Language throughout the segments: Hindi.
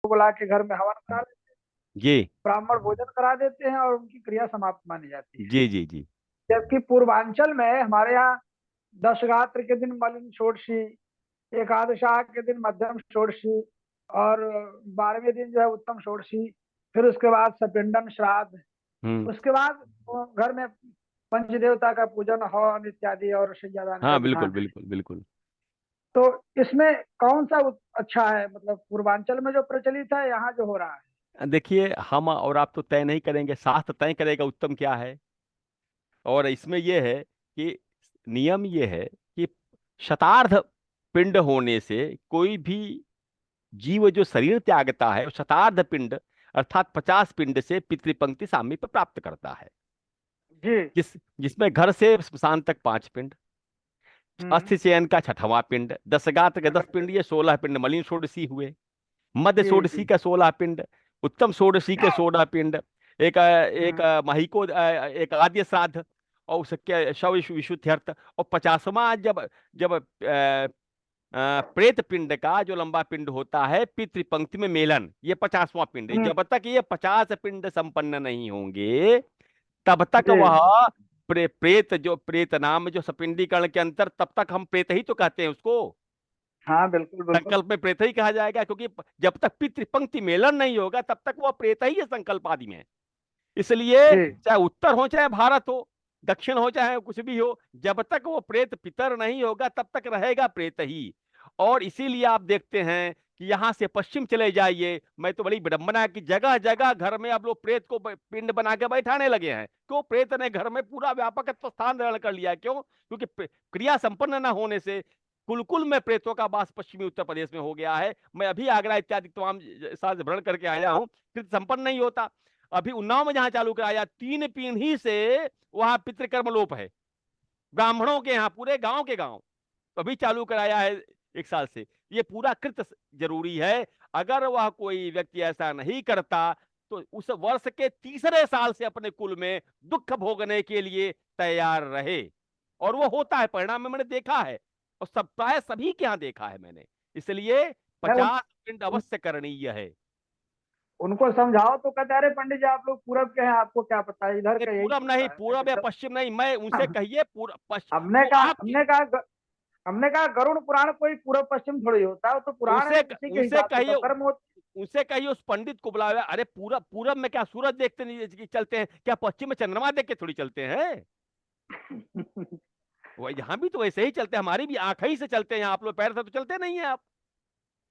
बुला के घर में हवन करा लेते जी हैं, ब्राह्मण भोजन करा देते हैं और उनकी क्रिया समाप्त मानी जाती है। जी जी जी। जबकि पूर्वांचल में हमारे यहाँ दशगात्र के दिन मलिन षोडशी, एकादशाह के दिन मध्यम षोडशी, और 12वें दिन जो है उत्तम षोडशी, फिर उसके बाद सपिंडन श्राद्ध, हम्म। उसके बाद घर में पंचदेवता का पूजन, हवन इत्यादि और शय्यादान का हाँ बिल्कुल विधान है। बिल्कुल बिल्कुल। तो इसमें कौन सा अच्छा है, मतलब पूर्वांचल में जो प्रचलित है, यहाँ जो हो रहा है? देखिए, हम और आप तो तय नहीं करेंगे, शास्त्र तय करेगा उत्तम क्या है। और इसमें यह है कि नियम ये है कि शतार्ध पिंड होने से कोई भी जीव जो शरीर त्यागता है, वो शतार्ध पिंड अर्थात 50 पिंड से पितृपंक्ति सामीप्य प्राप्त करता है। जी। जिसमें घर से स्मशान तक 5 पिंड, हम्म। अस्थि चयन का 6वां पिंड, दशगात्र के 10 पिंड, ये 16 पिंड मलिन षोडशी हुए। मध्य जी षोडशी जी। का 16 पिंड, उत्तम षोडशी के 16 पिंड, एक हम्म। महिको एक आद्य श्राद्ध, और उसके शव विशुद्ध्यर्थ, और 50वां जब जब प्रेत पिंड का जो लंबा पिंड होता है पितृपंक्ति में मेलन, ये 50वां पिंड है। हम्म। जब तक ये 50 पिंड संपन्न नहीं होंगे तब तक जी। वह प्रेत, जो प्रेत नाम जो सपिंडीकरण के अंतर, तब तक हम प्रेत ही तो कहते हैं उसको। हाँ बिल्कुल बिल्कुल। संकल्प में प्रेत ही कहा जाएगा, क्योंकि जब तक पितृपंक्ति मेलन नहीं होगा तब तक वह प्रेत ही है संकल्प आदि में। इसलिए जी। चाहे उत्तर हो चाहे भारत हो, दक्षिण हो चाहे कुछ भी हो, जब तक वो प्रेत पितर नहीं होगा तब तक रहेगा प्रेत ही। और इसीलिए आप देखते हैं कि यहां से पश्चिम चले जाइए, मैं तो बड़ी विडंबना है कि जगह जगह घर में अब लोग प्रेत को पिंड बना के बैठाने लगे हैं। क्यों? प्रेत ने घर में पूरा व्यापक स्थान ग्रहण कर लिया है। क्यों? क्योंकि क्रिया संपन्न न होने से कुल कुल में प्रेतों का वास पश्चिमी उत्तर प्रदेश में हो गया है। मैं अभी आगरा इत्यादि तमाम स्थान भ्रमण करके आया हूँ, कृत संपन्न नहीं होता। अभी उन्नाव में जहां चालू कराया, 3 पीढ़ी से वहां पितृकर्म लोप है, ब्राह्मणों के यहाँ, पूरे गांव के गांव। अभी चालू कराया है 1 साल से। ये पूरा कृत जरूरी है। अगर वह कोई व्यक्ति ऐसा नहीं करता तो उस वर्ष के तीसरे साल से अपने कुल में दुख भोगने के लिए तैयार रहे। और वो होता है, परिणाम में मैंने देखा है, और सब प्राय सभी के यहाँ देखा है मैंने। इसलिए मैं 50 पिंड अवश्य करणीय है। उनको समझाओ तो कहते हैं, अरे पंडित जी आप लोग पूरब के हैं, आपको क्या पता है, इधर नहीं, का यही पूरब नहीं, चलता है। मैं पूरब या कहा, पश्चिम नहीं, मैं उनसे "चलो।" कहिए पूरा पश्चिम, हमने वो कहा आपके, हमने कहा हमने कहा गरुड़ पुराण कोई पूरब पश्चिम थोड़ी होता है, वो तो पुराण है, उनसे उसी के उनसे हिसाब से तो कहिए, कर्म होते उनसे कहिए उस पंडित को बुलावे। अरे पूरब, पूरब में क्या सूरज देखते नहीं चलते हैं क्या? पश्चिम में चंद्रमा देख के थोड़ी चलते हैं। हैं। वो यहाँ भी तो वैसे ही चलते हैं, हमारी भी आंख ही से चलते हैं, आप लोग पैर से तो चलते नहीं है आप।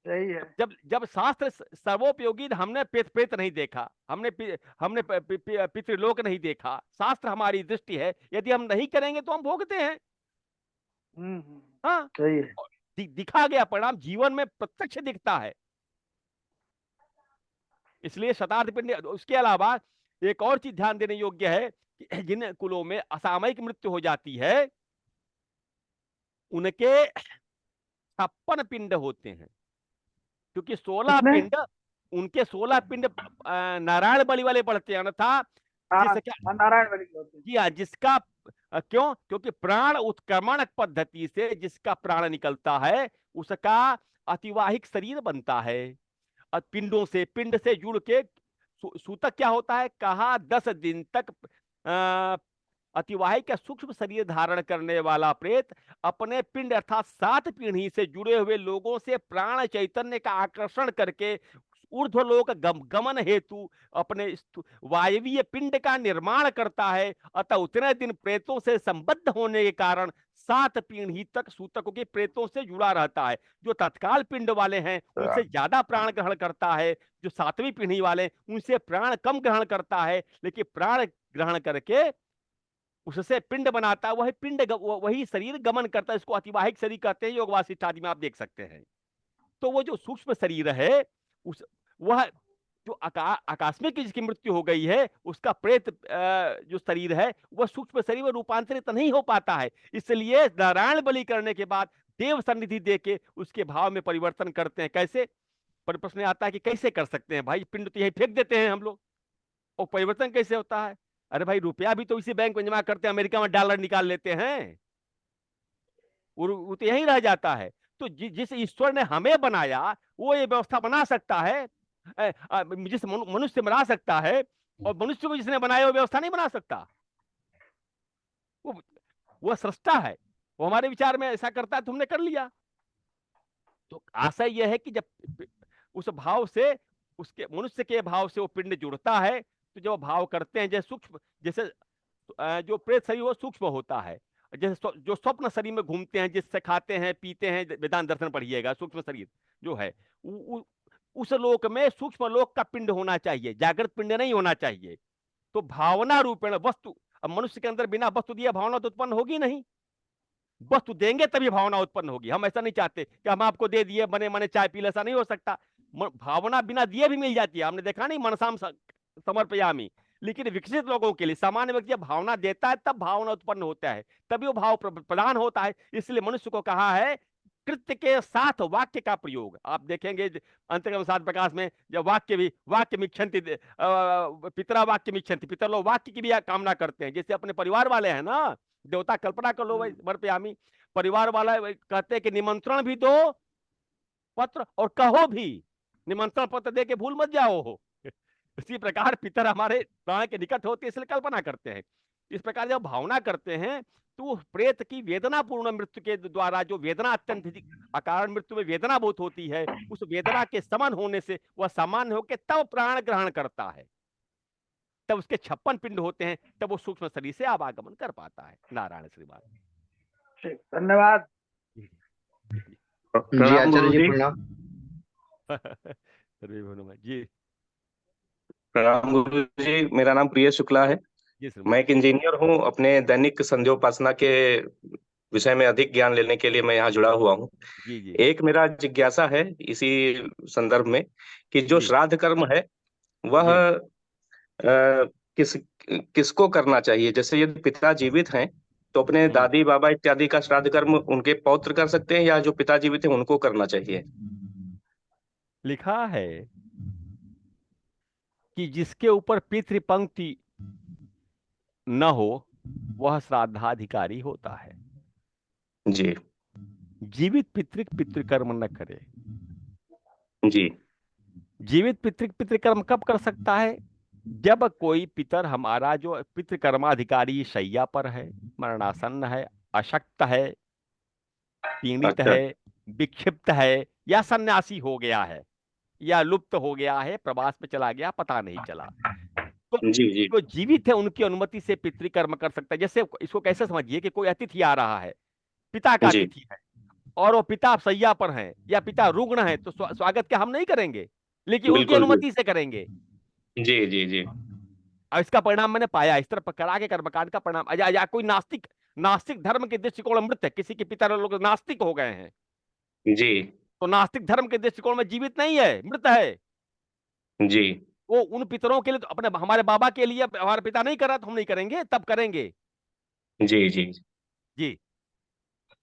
सही है। जब जब शास्त्र सर्वोपयोगी, हमने प्रेत प्रेत नहीं देखा, हमने पितृलोक नहीं देखा, शास्त्र हमारी दृष्टि है, यदि हम नहीं करेंगे तो हम भोगते हैं। हम्म। हाँ। सही है। और दिखा गया परिणाम जीवन में प्रत्यक्ष दिखता है। इसलिए शतार्थ पिंड। उसके अलावा एक और चीज ध्यान देने योग्य है कि जिन कुलों में असामयिक मृत्यु हो जाती है उनके 56 पिंड होते हैं, क्योंकि 16 कितने? पिंड, उनके 16 पिंड नारायण बलि वाले पड़ते हैं, अन्यथा हाँ जिसका, हाँ, नारायण वाली की होती है। जी हाँ, जिसका क्यों? क्योंकि प्राण उत्क्रमण पद्धति से जिसका प्राण निकलता है उसका अतिवाहिक शरीर बनता है। पिंडों से, पिंड से जुड़ के सूतक क्या होता है, कहा 10 दिन तक अतिवाहिक या सूक्ष्म शरीर धारण करने वाला प्रेत अपने पिंड अर्थात 7 पीढ़ी से जुड़े हुए लोगों से प्राण चैतन्य का आकर्षण करके ऊर्ध्वलोक गमन हेतु अपने वायवीय पिंड का निर्माण करता है। अतः उतने दिन प्रेतों से संबद्ध होने के कारण 7 पीढ़ी तक सूतकों के प्रेतों से जुड़ा रहता है। जो तत्काल पिंड वाले हैं उनसे ज्यादा प्राण ग्रहण करता है, जो 7वीं पीढ़ी वाले उनसे प्राण कम ग्रहण करता है, लेकिन प्राण ग्रहण करके उससे पिंड बनाता है, वही पिंड वही शरीर गमन करता है। इसको अतिवाहिक शरीर कहते हैं, योग वासिष्ठ आदि में आप देख सकते हैं। तो वो जो सूक्ष्म शरीर है, उस वह जो आकस्मिक जिसकी मृत्यु हो गई है उसका प्रेत जो शरीर है वह सूक्ष्म शरीर में रूपांतरित नहीं हो पाता है। इसलिए नारायण बलि करने के बाद देव सन्निधि दे के उसके भाव में परिवर्तन करते हैं। कैसे? पर प्रश्न आता है कि कैसे कर सकते हैं भाई, पिंड तो यही फेंक देते हैं हम लोग, और परिवर्तन कैसे होता है? अरे भाई, रुपया भी तो इसी बैंक में जमा करते हैं, अमेरिका में डॉलर निकाल लेते हैं, वो तो यहीं रह जाता है। तो जिस ईश्वर ने हमें बनाया वो ये व्यवस्था बना सकता है। जिस मनुष्य मरा सकता है, और मनुष्य को जिसने बनाया वो व्यवस्था नहीं बना सकता। वो वो सृष्टा है, वो हमारे विचार में ऐसा करता है, तुमने कर लिया। तो आशा यह है कि जब उस भाव से, उसके मनुष्य के भाव से वो पिंड जुड़ता है, तो जब वो भाव करते हैं, जैसे सूक्ष्म, जैसे जो प्रेत शरीर वो सूक्ष्म होता है, जैसे जो स्वप्न शरीर में घूमते हैं, जिससे खाते हैं पीते हैं, वेदांत दर्शन पढ़िएगा, सूक्ष्म शरीर जो है, उ, उ, उस लोक में सूक्ष्म लोक का पिंड होना चाहिए, जागृत पिंड नहीं होना चाहिए। तो भावना रूपेण वस्तु, अब मनुष्य के अंदर बिना वस्तु दिए भावना तो उत्पन्न होगी नहीं, वस्तु देंगे तभी भावना उत्पन्न होगी। हम ऐसा नहीं चाहते कि हम आपको दे दिए बने मने चाय पी ले, ऐसा नहीं हो सकता। भावना बिना दिए भी मिल जाती है, हमने देखा नहीं मनसाम समर्पयामी। लेकिन विकसित लोगों के लिए, सामान्य व्यक्ति जब भावना देता है तब भावना उत्पन्न होता है, तभी वो भाव प्रदान होता है। इसलिए मनुष्य को कहा है कृत्य के साथ वाक्य का प्रयोग। आप देखेंगे अंतर्गम सात प्रकाश में, जब वाक्य भी वाक्य मिच्छन्ति, पितरा वाक्य मिच्छन्ति, पितर लोग वाक्य की भी कामना करते हैं। जैसे अपने परिवार वाले हैं ना, देवता कल्पना कर लो भाई समर्पयामी, परिवार वाला कहते हैं कि निमंत्रण भी दो पत्र और कहो भी, निमंत्रण पत्र दे के भूल मत जाओ हो। इसी प्रकार पितर हमारे प्राण के निकट होते हैं, इसलिए कल्पना करते हैं। इस प्रकार जब भावना करते हैं तो प्रेत की वेदना पूर्ण मृत्यु के द्वारा, जो वेदना अत्यंत अकारण मृत्यु में वेदना बहुत होती है, उस वेदना के समान होने से वह सामान्य होकर तब प्राण ग्रहण करता है, तब उसके 56 पिंड होते हैं, तब वो सूक्ष्म शरीर से आवागमन कर पाता है। नारायण श्रीमान। ठीक, धन्यवाद जी आचार्य जी, प्रणाम। जी प्रणाम गुरु जी, मेरा नाम प्रिय शुक्ला है। जी मैं एक इंजीनियर हूँ। अपने दैनिक संध्योपासना के विषय में अधिक ज्ञान लेने के लिए मैं यहाँ जुड़ा हुआ हूँ। जी जी एक मेरा जिज्ञासा है इसी संदर्भ में कि जो जी श्राद्ध कर्म है वह जी किस किसको करना चाहिए? जैसे यदि पिता जीवित हैं तो अपने हम्म। दादी बाबा इत्यादि का श्राद्ध कर्म उनके पौत्र कर सकते हैं, या जो पिता जीवित हैं उनको करना चाहिए? लिखा है कि जिसके ऊपर पितृपंक्ति न हो वह श्राद्धाधिकारी होता है। जी जीवित पितृ पितृकर्म न करे। जी जीवित पितृ पितृकर्म कब कर सकता है? जब कोई पितर हमारा जो पितृकर्माधिकारी शैया पर है, मरणासन्न है, अशक्त है, पीड़ित अच्छा। है, विक्षिप्त है, या सन्यासी हो गया है, या लुप्त हो गया है, प्रवास में चला गया, पता नहीं चला, तो जी जी जो जीवित है उनकी अनुमति से पितृकर्म कर सकता है। जैसे इसको कैसे समझिए कि कोई अतिथि आ रहा है, पिता का जी अतिथि है, और वो पिता सैया पर हैं या पिता रुग्ण है, तो स्वागत क्या हम नहीं करेंगे, लेकिन उनकी बिल्कुल भी। अनुमति से करेंगे। जी जी जी और इसका परिणाम मैंने पाया, इस तरह करा के कर्मकांड का परिणाम। या कोई नास्तिक, नास्तिक धर्म के दृष्टिकोण मृत है, किसी के पिता लोग नास्तिक हो गए हैं, जी तो नास्तिक धर्म के दृष्टिकोण में जीवित नहीं है, मृत है। जी वो उन पितरों के लिए, तो अपने हमारे बाबा के लिए हमारे पिता नहीं कर रहा तो हम नहीं करेंगे, तब करेंगे। जी जी। जी।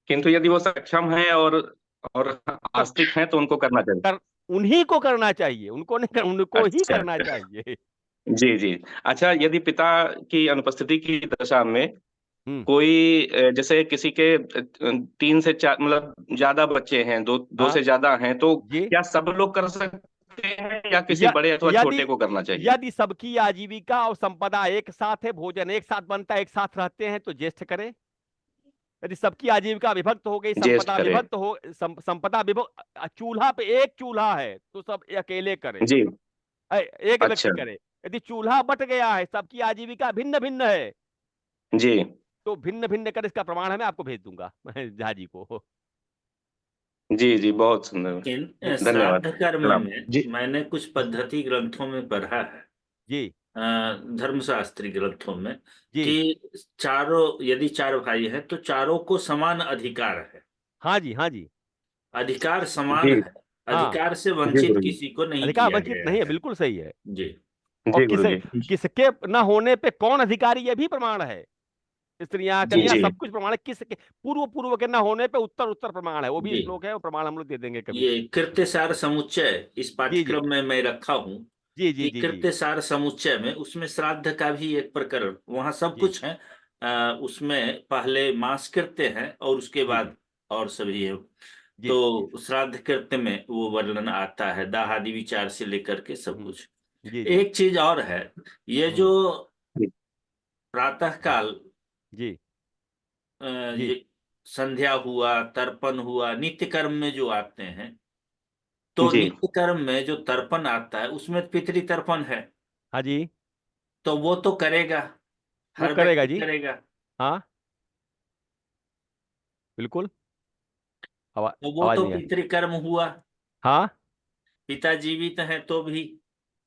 किंतु यदि वो सक्षम है और तो आस्तिक हैं तो उनको करना चाहिए। कर, उन्हीं को करना चाहिए, उनको नहीं उनको ही अच्छा करना अच्छा। चाहिए। जी जी। अच्छा, यदि पिता की अनुपस्थिति की दशा में हम्म। कोई जैसे किसी के 3 से 4 मतलब ज्यादा बच्चे हैं, दो हाँ से ज्यादा हैं, तो जी। क्या सब लोग कर सकते हैं या किसी या बड़े अथवा यदि छोटे को करना चाहिए? यदि सबकी आजीविका और संपदा एक साथ है, भोजन एक साथ बनता है, एक साथ रहते हैं, तो ज्येष्ठ करे। यदि सबकी आजीविका विभक्त हो गई, ज्येष्ठ संपदा करे। विभक्त हो, संपदा विभक्त, चूल्हा पे एक चूल्हा है तो सब अकेले करे, जी। एक अच्छा। व्यक्ति करे। यदि चूल्हा बट गया है, सबकी आजीविका भिन्न भिन्न है, जी तो भिन्न भिन्न कर, इसका प्रमाण है मैं आपको भेज दूंगा झा जी को। जी जी, बहुत सुंदर। इन धन्यवाद। श्राद्ध कर्म प्रणाम में जी। मैंने कुछ पद्धति ग्रंथों में पढ़ा है, जी धर्मशास्त्री ग्रंथों में, जी। कि चारों, यदि 4 भाई हैं तो चारों को समान अधिकार है, हाँ जी हाँ जी। अधिकार समान जी है, हाँ, अधिकार से जी वंचित गुरु जी। किसी को नहीं अधिकार किया वंचित गया नहीं है, है। बिल्कुल सही है। जी और जी गुरु जी। किसके न होने पे कौन अधिकारी, ये भी प्रमाण है। स्त्रियां जी कन्या जी सब कुछ प्रमाण है, किसके पूर्व पूर्व के न होने पे उत्तर उत्तर प्रमाण है, वो भी जी। श्लोक है, वो प्रमाण हम लोग दे देंगे कभी। ये कृत्यसार समुच्चय इस जी जी पाठ्यक्रम में मैं रखा हूँ, जी जी कि जी जी कृत्यसार समुच्चय में उसमें श्राद्ध का भी एक प्रकरण, वहां सब जी कुछ है। उसमें पहले मांस कृत्य है और उसके जी बाद और सभी है। जी जी तो श्राद्ध कृत्य में वो वर्णन आता है, दाहादि विचार से लेकर के सब हम्म, कुछ। जी जी एक चीज और है, ये जो हम्म, प्रातः काल जी जी ये संध्या हुआ, तर्पण हुआ, नित्य कर्म में जो आते हैं, तो जी नित्य कर्म में जो तर्पण आता है उसमें पितृ तर्पण है, हाँ जी, तो वो तो करेगा, वो हर करेगा व्यक्ति जी। करेगा। हाँ बिल्कुल। तो वो आवाज तो नहीं आ रही। पितृ कर्म हुआ। हाँ पिता जीवित हैं तो भी।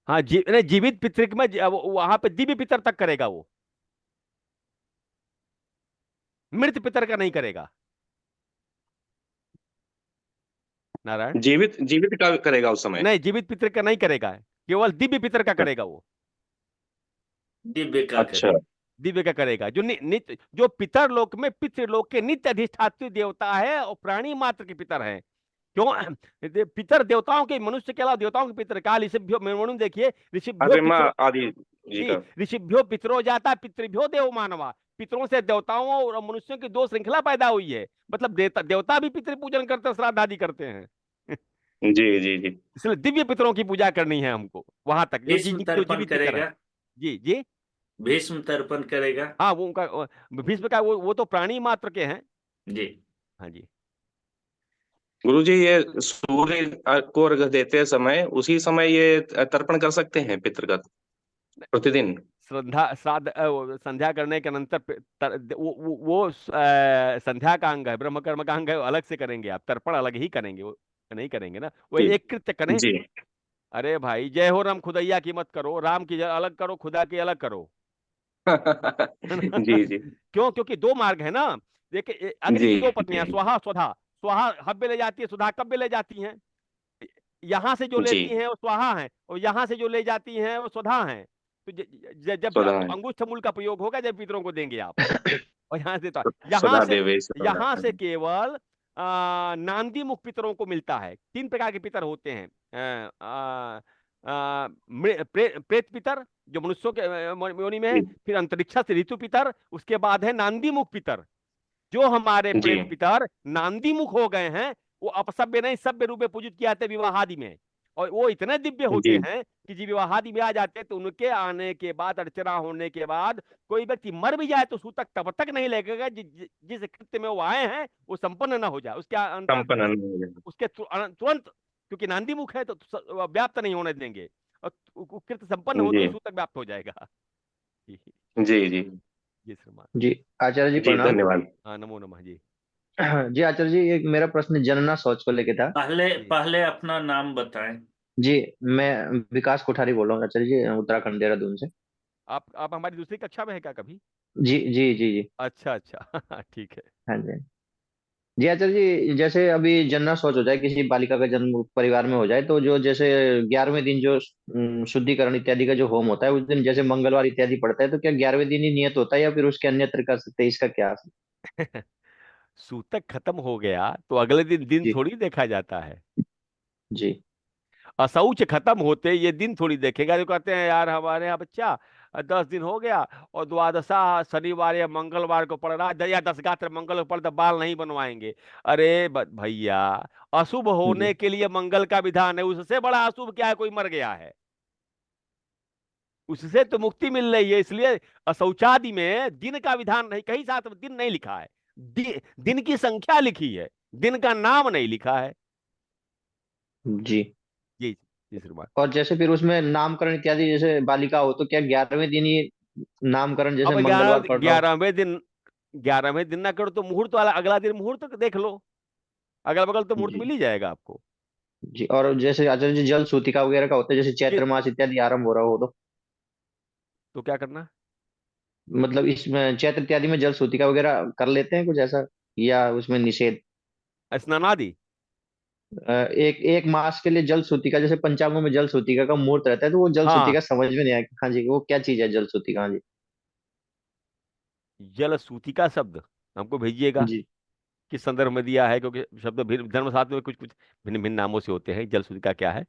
हाँ नहीं, जीवित पितृ में वहां पे दिव्य पितर तक करेगा वो, मृत पितर का नहीं करेगा। नारायण। जीवित जीवित का करेगा उस समय। नहीं, जीवित पितर का नहीं करेगा, केवल दिव्य पितर का करेगा वो। दिव्य का अच्छा। करे। दिव्य का करेगा, जो नित्य, जो पितर लोक में पितृलोक के नित्य अधिष्ठात्री देवता है और प्राणी मात्र के पितर है। क्यों? पितर देवताओं के, मनुष्य के अलावा देवताओं के पितर काल ऋषिभ्यो, मनु देखिए, ऋषिभ्यो अरे माँ पितरो, आदि जी जी का। ऋषिभ्यो पितरो जाता, पितृभ्यो देव मानवा। पितरों से देवताओं और मनुष्यों की दो श्रृंखला पैदा हुई है, मतलब देवता देवता भी पितृ पूजन करते हैं, श्राद्ध आदि करते हैं। जी जी जी। इसलिए दिव्य पितरों की पूजा करनी है हमको, वहां तक जो भीष्म जो तर्पण जीवित पितर है। करेगा। जी जी। भीष्म तर्पण करेगा। हाँ वो उनका भीष्म का वो तो प्राणी मात्र के हैं। जी। हाँ जी। गुरु जी, ये सूर्य को अर्घ देते समय उसी समय ये तर्पण कर सकते हैं पितृ का प्रतिदिन? श्रद्धा श्राद्ध संध्या करने के अनंतर संध्या का अंग है, ब्रह्म कर्म का अंग है, वो अलग से करेंगे आप, तर्पण अलग ही करेंगे, वो नहीं करेंगे ना, वो जी एक कृत्य करें। जी। अरे भाई, जय हो राम खुदैया की मत करो, राम की अलग करो, खुदा की अलग करो। है ना? जी जी क्यों? क्योंकि दो मार्ग है ना। देखिए, अग्नि जी की दो पत्नियां, जी स्वाहा स्वधा। स्वाहा हव्य ले जाती है, सुधा कव्य ले जाती हैं। यहाँ से जो जी। लेती हैं वो स्वाहा है, और यहाँ से जो ले जाती हैं वो स्वधा है। तो जब स्वधा है। अंगुष्ठ मूल का प्रयोग होगा जब पितरों को देंगे आप, और यहाँ से तो स्वधा देवे स्वधा। यहाँ से केवल नांदी मुख पितरों को मिलता है। तीन प्रकार के पितर होते हैं। प्रेत पितर जो मनुष्यों के योनि में है, जी फिर अंतरिक्ष से ऋतु पितर, उसके बाद है नांदी मुख पितर। जो हमारे जी प्रेत पितर नांदी मुख हो गए हैं, वो अपसभ्य नहीं सभ्य रूप में पूजित किए जाते हैं विवाहादि में। और वो इतने दिव्य होते जी। हैं कि जब विवाहादि में आ जाते हैं तो उनके आने के बाद, अर्चना होने के बाद, कोई व्यक्ति मर भी जाए तो सूतक तब तक नहीं लगेगा जिस कृत्य में वो आए हैं वो संपन्न ना हो जाए, उसके अंतर संपन्न। उसके तुरंत, क्योंकि नांदी मुख है तो व्याप्त नहीं होने देंगे, और कृत्य संपन्न होते जी ही सूतक व्याप्त हो जाएगा। जी जी जी जी श्रीमान। जी आचार्य जी जी। प्रणाम। धन्यवाद। हाँ नमो नमः जी। जी आचार्य जी, एक मेरा प्रश्न जनना शौच को लेके था। पहले जी पहले अपना नाम बताएं। जी, मैं विकास कोठारी बोल रहा हूँ आचार्य जी, उत्तराखंड देहरादून से। आप हमारी दूसरी कक्षा में है क्या कभी? जी जी जी जी। अच्छा अच्छा ठीक है। हाँ जी। जी आचार्य जी, जैसे अभी जनना शौच हो जाए, किसी बालिका का जन्म परिवार में हो जाए, तो जो जैसे 11वें दिन जो शुद्धिकरण इत्यादि का जो होम होता है, उस दिन जैसे मंगलवार इत्यादि पड़ता है, तो क्या 11वें दिन ही नियत होता है या फिर उसके अन्यत्र कर सकते हैं? इसका क्या? सूतक खत्म हो गया तो अगले दिन दिन जी थोड़ी देखा जाता है। जी अशौच खत्म होते ये दिन थोड़ी देखेगा, जो कहते हैं यार हमारे यहाँ बच्चा 10 दिन हो गया और द्वादशा शनिवार या मंगलवार को पड़ रहा है, या 10 गात्र मंगल को पड़ तो बाल नहीं बनवाएंगे। अरे भैया, अशुभ जी होने के लिए मंगल का विधान है, उससे बड़ा अशुभ क्या है? कोई मर गया है, उससे तो मुक्ति मिल रही है। इसलिए अशौचादि में दिन का विधान नहीं, कहीं साथ दिन नहीं लिखा है। दिन की संख्या लिखी है, दिन का नाम नहीं लिखा है। जी। जी जी श्रीमान। और जैसे फिर उसमें नामकरण इत्यादि, जैसे बालिका हो तो क्या 11वें दिन ही नामकरण, जैसे अब मंगलवार पड़ रहा हो? 11वें दिन ना करो तो मुहूर्त वाला अगला दिन मुहूर्त देख लो, अगल बगल तो मुहूर्त जी मिल ही जाएगा आपको। जी। और जैसे आचार्य जी जल सूतिका वगैरह का होता है, जैसे ये चैत्र मास इत्यादि आरंभ हो रहा हो, तो तो क्या करना? मतलब इसमें चैत्र इत्यादि में जल सूतिका वगैरह कर लेते हैं कुछ ऐसा, या उसमें निषेध? स्नानादि। एक एक मास के लिए जल सूतिका, जैसे पंचांगों में जल सूतिका का मुहूर्त रहता है, तो वो जल हाँ, सूतिका समझ में नहीं आया। हाँ जी, वो क्या चीज है जल सूतिका? हाँ जी। जल सूतिका शब्द हमको भेजिएगा, जी किस संदर्भ में दिया है, क्योंकि शब्द भिन्न धर्मशास्त्र में कुछ कुछ भिन्न भिन्न नामों से होते हैं। जल सूतिका क्या है?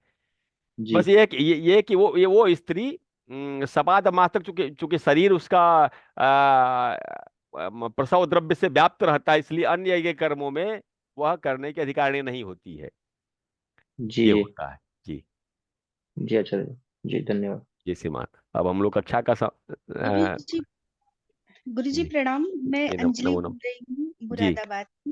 जी बस ये कि वो स्त्री सपाद मास तक, चूंकि चूंकि शरीर उसका प्रसव द्रव्य से व्याप्त रहता है, इसलिए अन्य ये कर्मों में वह करने की अधिकारिणी नहीं होती है। जी ये जी होता है। जी। जी आचार्य जी, धन्यवाद। जी श्रीमान, अब हम लोग कक्षा का गुरुजी गुरुजी जी प्रणाम। मैं जी अंजलि नमो बोल नमः। रही हूँ जी मुरादाबाद से।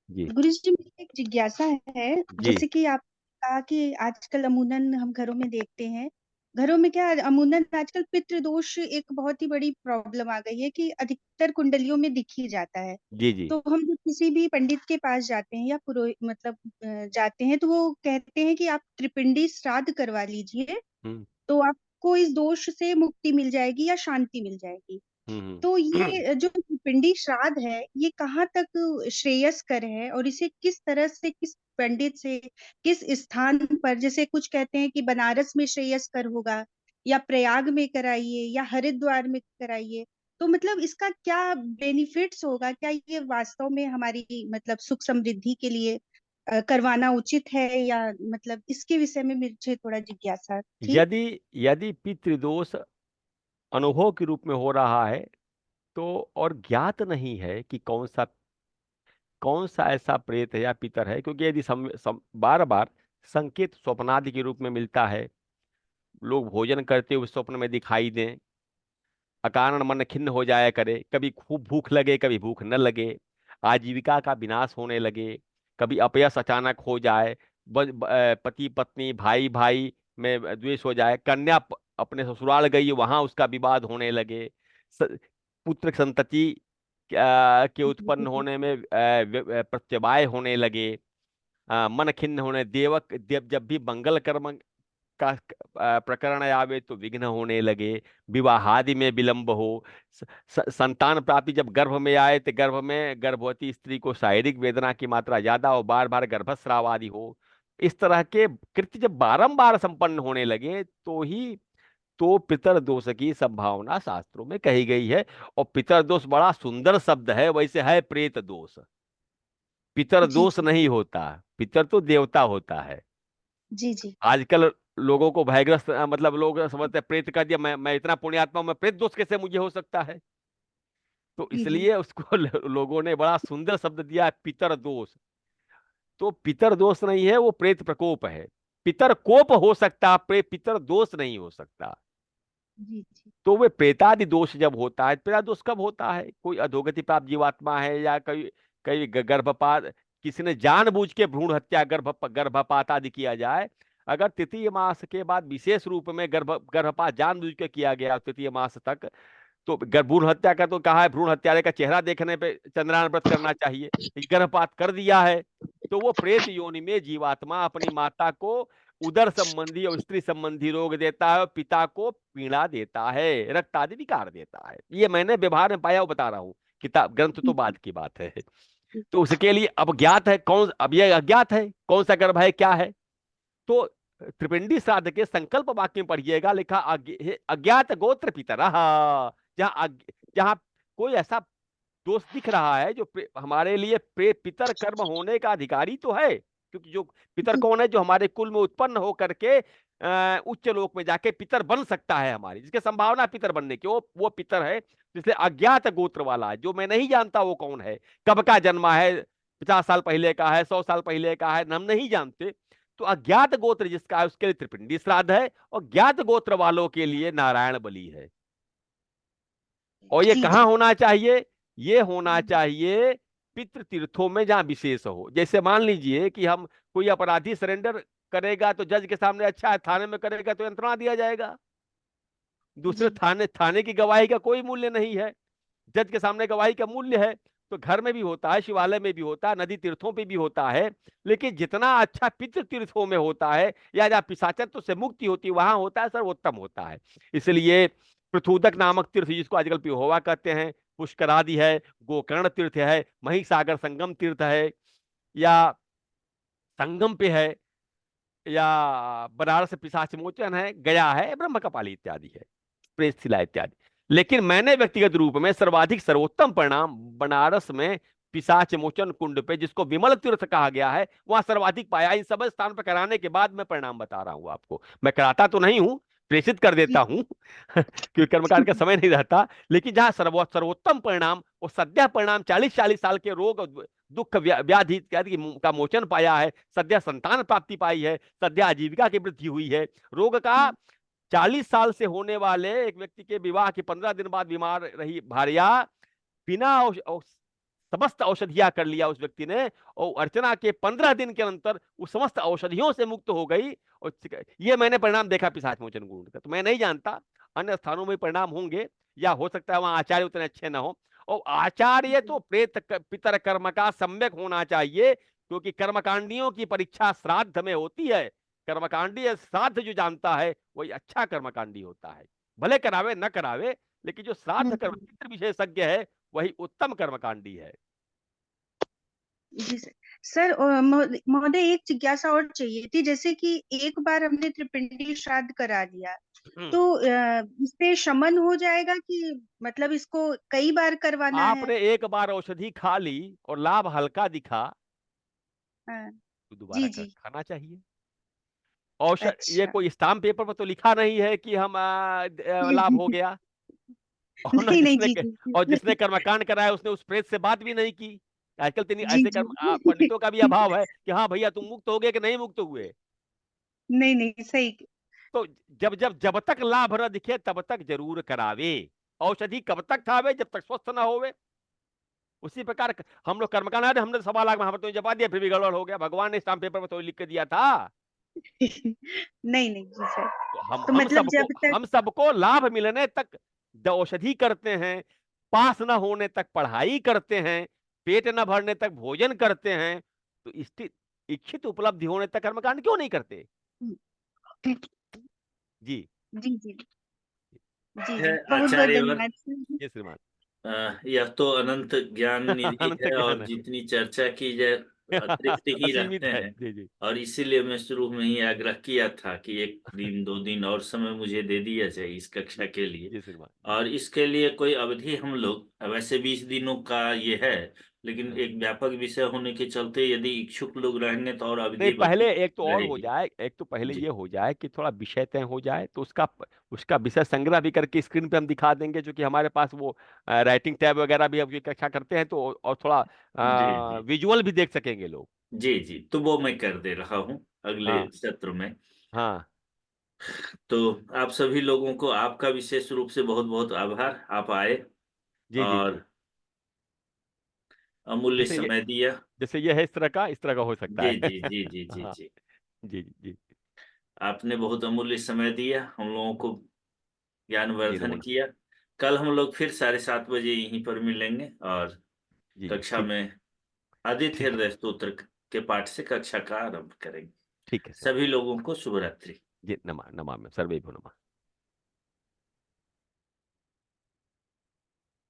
जी गुरुजी मेरी एक जिज्ञासा है, जी जैसे कि आप कहा कि आजकल अमूमन हम घरों में देखते हैं, घरों में क्या अमूमन आजकल पितृदोष एक बहुत ही बड़ी प्रॉब्लम आ गई है कि अधिकतर कुंडलियों में दिख ही जाता है। जी जी तो हम जब किसी भी पंडित के पास जाते हैं या पुरोहित मतलब जाते हैं, तो वो कहते हैं कि आप त्रिपिंडी श्राद्ध करवा लीजिए, हम्म तो आपको इस दोष से मुक्ति मिल जाएगी या शांति मिल जाएगी। तो ये जो पिंडी श्राद्ध है, ये कहाँ तक श्रेयस्कर है और इसे किस तरह से, किस पंडित से, किस स्थान पर, जैसे कुछ कहते हैं कि बनारस में श्रेयस्कर होगा या प्रयाग में कराइए या हरिद्वार में कराइए, तो मतलब इसका क्या बेनिफिट्स होगा, क्या ये वास्तव में हमारी मतलब सुख समृद्धि के लिए करवाना उचित है, या मतलब इसके विषय में मुझे थोड़ा जिज्ञासा थी। यदि यदि पितृदोष अनुभव के रूप में हो रहा है तो, और ज्ञात नहीं है कि कौन सा ऐसा प्रेत है या पितर है, क्योंकि यदि बार बार संकेत स्वप्नादि के रूप में मिलता है, लोग भोजन करते हुए स्वप्न में दिखाई दें, अकारण मन खिन्न हो जाया करे, कभी खूब भूख लगे कभी भूख न लगे, आजीविका का विनाश होने लगे, कभी अपयश अचानक हो जाए, पति पत्नी भाई भाई में द्वेष हो जाए, कन्या अपने ससुराल गई वहां उसका विवाद होने लगे, पुत्र संतति के उत्पन्न होने में प्रत्यवाय होने लगे, मन खिन्न होने, जब भी मंगल कर्म का प्रकरण आवे तो विघ्न होने लगे, विवाहादि में विलंब हो, संतान प्राप्ति जब गर्भ में आए तो गर्भ में गर्भवती स्त्री को शारीरिक वेदना की मात्रा ज्यादा हो, बार बार गर्भस्राव आदि हो, इस तरह के कृत्य जब बारंबार संपन्न होने लगे तो पितर दोष की संभावना शास्त्रों में कही गई है। और पितर दोष बड़ा सुंदर शब्द है, वैसे है प्रेत दोष। पितर जी दोष नहीं होता, पितर तो देवता होता है। जी जी आजकल लोगों को भयग्रस्त मतलब लोग समझते हैं प्रेत कर दिया, मैं इतना पुण्यात्मा हूं, मैं प्रेत दोष कैसे मुझे हो सकता है। तो जी जी इसलिए उसको लोगों ने बड़ा सुंदर शब्द दिया है, पितर दोष। तो पितर दोष नहीं है, वो प्रेत प्रकोप है। पितर कोप हो सकता, पितर दोष नहीं हो सकता। जी जी तो वे प्रेतादि दोष जब होता है, प्रेता दोष कब होता है, कोई अधोगति प्राप्त जीवात्मा है या कई कई गर्भपात, किसी ने जानबूझ के भ्रूण हत्या गर्भपात आदि किया जाए, अगर तृतीय मास के बाद विशेष रूप में गर्भपात जानबूझ के किया गया तृतीय मास तक, तो भ्रूण हत्या का तो कहा है, भ्रूण हत्यारे का चेहरा देखने पे चंद्रायण व्रत करना चाहिए, गर्भपात कर दिया है तो वो प्रेत योनि में जीवात्मा अपनी माता को उदर संबंधी और स्त्री संबंधी रोग देता है और पिता को पीड़ा देता है, रक्त आदि विकार देता है। ये मैंने व्यवहार में पाया, वो बता रहा हूँ, किताब ग्रंथ तो बाद की बात है। तो उसके लिए अब ज्ञात है कौन, अब ये अज्ञात है कौन सा गर्भ है क्या है। तो त्रिपिंडी श्राद्ध के संकल्प वाक्य में पढ़िएगा, लिखा अज्ञात गोत्र पितरः, जहां कोई ऐसा दोष दिख रहा है जो हमारे लिए पितर कर्म होने का अधिकारी तो है, क्योंकि जो पितर कौन है, जो हमारे कुल में उत्पन्न हो करके उच्च लोक में जाके पितर बन सकता है, हमारी जिसके संभावना पितर बनने की, वो पितर है। इसलिए अज्ञात गोत्र वाला है, जो मैं नहीं जानता वो कौन है, कब का जन्मा है, 50 साल पहले का है, 100 साल पहले का है, हम नहीं जानते। तो अज्ञात गोत्र जिसका है उसके लिए त्रिपिंडी श्राद्ध है, और ज्ञात गोत्र वालों के लिए नारायण बलि है। और ये जी कहाँ जी होना चाहिए, ये होना चाहिए पितृ तीर्थों में जहां विशेष हो। जैसे मान लीजिए कि हम कोई अपराधी सरेंडर करेगा तो जज के सामने अच्छा है, थाने में करेगा तो यंत्रणा दिया जाएगा। दूसरे जी थाने की गवाही का कोई मूल्य नहीं है, जज के सामने गवाही का मूल्य है। तो घर में भी होता है, शिवालय में भी होता है, नदी तीर्थों पे भी होता है, लेकिन जितना अच्छा पितृ तीर्थों में होता है या जहाँ पिशाचत्व से मुक्ति होती है वहां होता है, सर्वोत्तम होता है। इसलिए पृथुदक नामक तीर्थ, जिसको आजकल पिहोवा कहते हैं, पुष्करादि है, गोकर्ण तीर्थ है, महिसागर संगम तीर्थ है, या संगम पे है, या बनारस पिशाच मोचन है, गया है, ब्रह्म कपाली इत्यादि है, प्रेतशिला इत्यादि। लेकिन मैंने व्यक्तिगत रूप में सर्वाधिक सर्वोत्तम परिणाम बनारस में पिशाच मोचन कुंड पे, जिसको विमल तीर्थ कहा गया है, वहां सर्वाधिक पाया। इन सब स्थान पर कराने के बाद मैं परिणाम बता रहा हूं आपको, मैं कराता तो नहीं हूं, प्रेषित कर देता हूं क्योंकि कर्मकांड का समय नहीं रहता, लेकिन जहां सर्वोत्तम परिणाम और सद्य परिणाम 40-40 साल के रोग दुख व्याधि इत्यादि का मोचन पाया है, सद्य संतान प्राप्ति पाई है, सद्य आजीविका की वृद्धि हुई है। रोग का 40 साल से होने वाले एक व्यक्ति के विवाह के 15 दिन बाद बीमार रही भार्या बिना समस्त औषधियां कर लिया उस व्यक्ति ने, और अर्चना के 15 दिन के अंतर उस समस्त औषधियों से मुक्त हो गई। और ये मैंने परिणाम देखा पिशाच मोचन गुण का। तो मैं नहीं जानता अन्य स्थानों में परिणाम होंगे, या हो सकता है वहां आचार्य उतने अच्छे ना हो। और आचार्य तो प्रेत पितर कर्म का सम्यक होना चाहिए, क्योंकि कर्मकांडियों की परीक्षा श्राद्ध में होती है। कर्मकांडी श्राद्ध जो जानता है वही अच्छा कर्मकांडी होता है, भले करावे न करावे, लेकिन जो श्राद्ध कर्म पितृ विशेषज्ञ है वही उत्तम कर्मकांडी है। जी सर। सर महोदय एक जिज्ञासा और चाहिए थी, जैसे कि एक बार हमने त्रिपिंडी श्राद्ध करा दिया तो इससे शमन हो जाएगा कि मतलब इसको कई बार करवाना है? आपने एक बार औषधि खा ली और लाभ हल्का दिखा तो दोबारा जी। खाना चाहिए। औषध ये अच्छा। कोई स्टाम्प पेपर पर तो लिखा नहीं है कि हम लाभ हो गया। और न नहीं जिसने जी और जिसने कर्मकांड कराया उसने उस प्रेत से बात भी नहीं की। आजकल तो जी ऐसे जी पंडितों का भी अभाव है कि हाँ भैया तुम मुक्त हो गए कि नहीं मुक्त हुए। नहीं सही। तो जब तक लाभ न दिखे तब तक जरूर करावे। औषधि कब तक खावे? जब तक स्वस्थ ना होवे। उसी प्रकार हम लोग कर्मकांड आए, हमने 1.25 लाख महाभारत जपा दिया, फिर भी गड़बड़ हो गया। भगवान ने स्टाम्प पेपर पर तो लिख के दिया था। नहीं जी सर। तो तो मतलब जब तक हम सबको लाभ मिलने तक औषधि करते हैं, पास न होने तक पढ़ाई करते हैं, पेट न भरने तक भोजन करते हैं, तो इच्छित उपलब्धि होने तक कर्मकांड क्यों नहीं करते? जी जी जी जी है बहुत बहुत आचार्यवर। धन्यवाद सर। जी श्रीमान। यह तो अनंत ज्ञान निधि अनंत है, ज्ञान और है। जितनी चर्चा की जाए अतिरिक्त ही असीमित रहते है। हैं। जी जी और इसीलिए मैं शुरू में ही आग्रह किया था कि 1 दिन 2 दिन और समय मुझे दे दिया जाए इस कक्षा के लिए। जी श्रीमान। और इसके लिए कोई अवधि हम लोग, वैसे 20 दिनों का ये है, लेकिन एक व्यापक विषय होने के चलते यदि इच्छुक लोग रहेंगे तो और नहीं, अवधि पहले एक तो और हो रहेगी। जाए, एक तो पहले जी ये हो जाए कि थोड़ा विषय तय हो जाए, तो उसका विषय संग्रह भी करके स्क्रीन पे हम दिखा देंगे, जो कि हमारे पास वो राइटिंग टैब वगैरह भी अब ये कक्षा करते हैं, तो और जी थोड़ा जी विजुअल भी देख सकेंगे लोग। जी जी, तो वो मैं कर दे रहा हूँ अगले हाँ सत्र में। हाँ तो आप सभी लोगों को आपका विशेष रूप से बहुत बहुत आभार, आप आए जी जी जी। और अमूल्य जैसे समय दिया। जैसे ये है इस तरह का हो सकता जी है। जी जी जी जी हाँ जी, जी जी जी आपने बहुत अमूल्य समय दिया, हम लोगों को जी ज्ञानवर्धन रमन। किया। कल हम लोग फिर 7:30 बजे यहीं पर मिलेंगे और जी जी कक्षा ठीक। में आदित्य ठीक है। हृदय स्तोत्र के पाठ से कक्षा का आरंभ करेंगे। ठीक है सर। सभी लोगों को शुभ रात्रि। जी नमा नमा में सर्वे भो नमा।